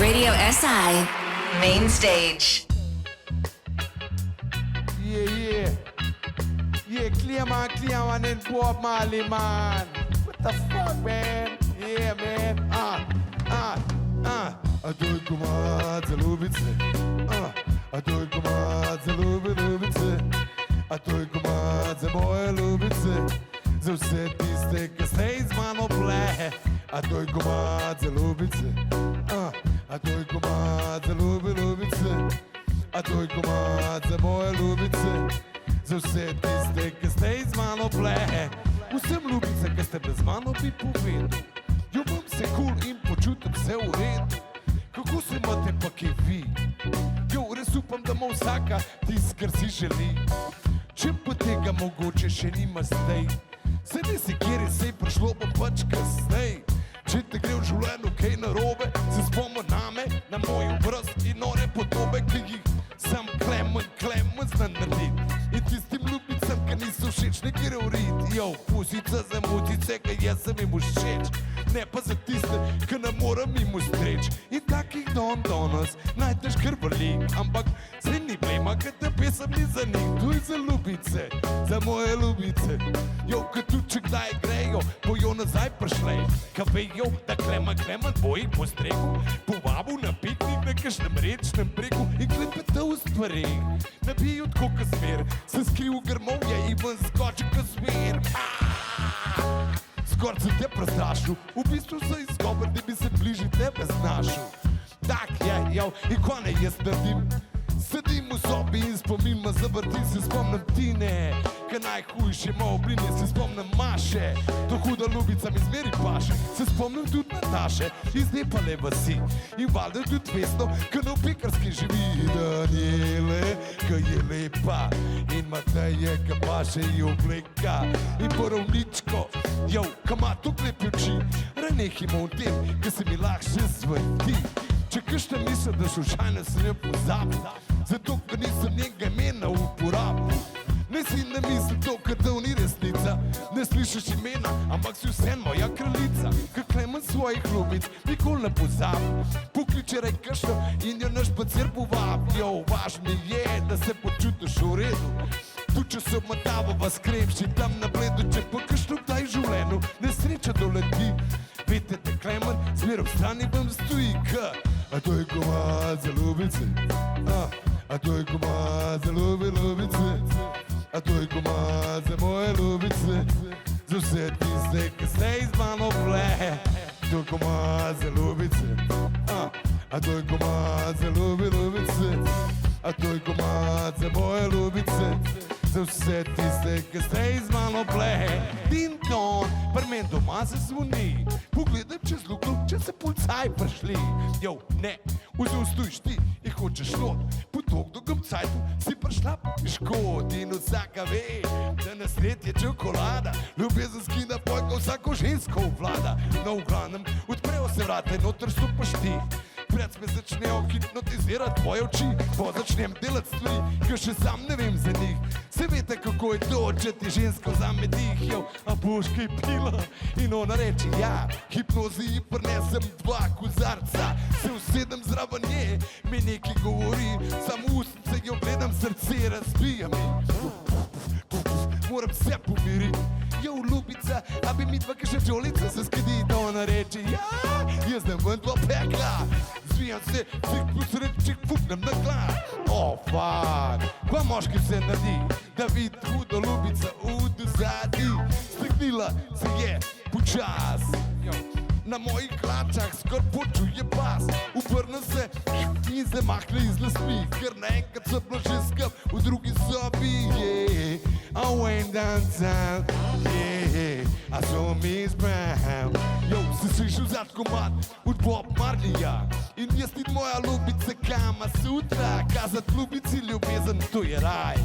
Radio SI Main Stage. Yeah, clear man, and Bob Marley, man. What the fuck, man? Yeah, man. A только мать любится. А только мать любится. А только мать моя любится. За все тисте, ка стей з мано пле. А только мать любится. А только мать любится. А только мать моя любится. За все тисте, ка стей з мано пле. Усем любится, ка сте без мано би поведу. Ljubim se cool in počutim se v redu. Kako se imate pa kaj vi? Jo, res upam, da ima vsaka tist, kar si želi. Če pa tega mogoče še nima zdaj, se ne si kjer je sej prišlo pa pač kasnej. Če te gre v življenju kaj narobe, se spomni name, na moj obraz in nore podobe, ki jih sam klemen zna naredit. In tistim ljubicam, ki niso všeč, ne gre v rit. Jo, pusica za mutice, ki jaz sem jim všeč. Ne pa za tiste, ki ne moram jim ustreč. In takih danes najdeš kar velik, ampak se ni blema, ker ta pesem ni za njih. To je za ljubice, za moje ljubice. Jo, ki tu če kdaj grejo, bojo nazaj prišle. Ka vejo, da klemen bo jih postregel. Povabil na piknik na kakšnem rečnem bregu in klepeta v stvareh. Ne bijo tako ka zmer, se skriv grmovje in ven skoči ka zmer. Skor sem te prestrašil, v bistvu se izgober, da bi se bližje tebe znašel. Tak je, jo, in ko ne jaz naredim, sedim v sobi in spomin me zavrti, se spomnim Tine, ka najhujše ima obline, se spomnim Maše, to huda ljubica mi zmeri paše, se spomnim tudi Nataše, iz Nepale vasi in valjda tudi Vesno, ka na Pekarski živi. Daniele, ka je lepa in Mateje, ka paše ji obleka in Borovničko, jo, ka ima tok lepe oči, renehimo v tem, ka se mi lahko zvrti. Če kakšna misel, da slučajno sem jo pozabil, zato, ker nisem njega imena uporabil. Ne si ne misli to, ker to ni resnica, ne slišiš imena, ampak si vsem moja kraljica. Ker klemen svojih ljubic, nikoli ne pozabil. Pokliče rej kakšno in jo naš spacer povabi. Jo, važno je, da se počutiš v redu. Tu, če se obmatava skrepši tam na bledu, če pa kakšno kdaj v življenju nesreča doleti. Vete, te klemen, smer v strani vam stoji, a to je komad za ljubice, a to je komad za ljubice, a to je komad za moje ljubice, za vse tiste, ki ste iz mano ple. To je komad za ljubice, a to je komad za ljubice, a to je komad za moje ljubice, za vse tiste, ki ste iz mano ple. Din don, pri meni doma se zvoni, pogledam čez luknjo, če se policaj prišli. Jo, ne, vzel stojiš ti in hočeš not, po tok dolgem cajtu si prišla škod. In vsaka ve, da na svet je čokolada, ljubezenski napoj, ko vsako žensko vlada. No, v glavnem, odprejo se vrate, noter stopaš ti. Pred me začnejo hipnotizirati tvoje oči, po začnem delati stvari, ki še sam ne vem za njih. Se vete, kako je to, če ti žensko vzame dih, jo, a boš kaj pila? In ona reče, ja, hipnozi ji prinesem 2 kozarca, se usedem zraven nje, mi nekaj govori, samo ustnice jo gledam, srce razbija mi. Moram se pomiriti. Jo, ljubica, a bi mi dva kakšna džolica se skedi, da ona reče, ja, jaz ne vem dva pekla. Zvijam se, cik posredčik fuknem na glas. O, fuck, kva moški se naredi, da vidi hudo ljubica v dozadi. Steknila se je počas, na mojih hlačah skor počuje bas. Uprne se in se mahne iz lasmi, ker naenkrat so bilo že skup v drugi sobi, yeah. I went downtown, yeah, I saw Miss Brown. Jo, si slišal zad komad od Bob Marleya in jaz ti moja ljubica Kama Sutra. Kazat ljubici ljubezen, to je raj.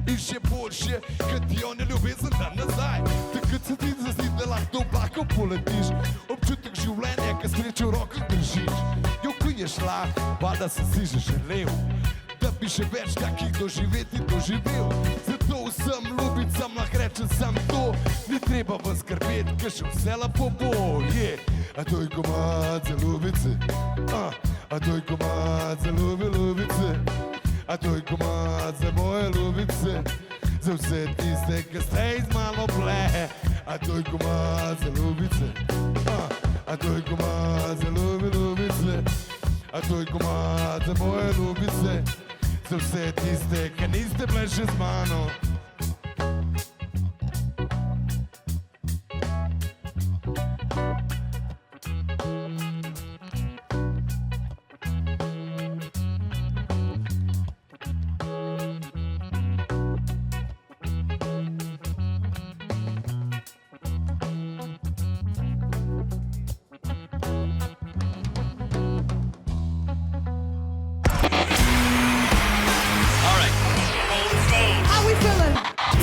In še boljše, kad ti on je ljubezen da nazaj. Takrat se ti zazdi, da lahko oblako poletiš, občutek življenja, kad srečo v rokah držiš. Jo, ko je šla, pa da si si že želel, da bi še več takih doživeti doživel. Zato vsem ljubicam lahko rečem sam to, ni treba vam skrbeti, ker še vse lepo bo, yeah. A to je komad za ljubice, a tvoj komad za ljubice, a tvoj komad za moje ljubice, za vse tiste, ki ste iz malo ple, a tvoj komad za ljubice, a tvoj komad za ljubice, a tvoj komad za moje ljubice, za vse tiste, ki niste bile še z mano.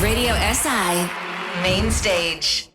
Radio SI Main Stage.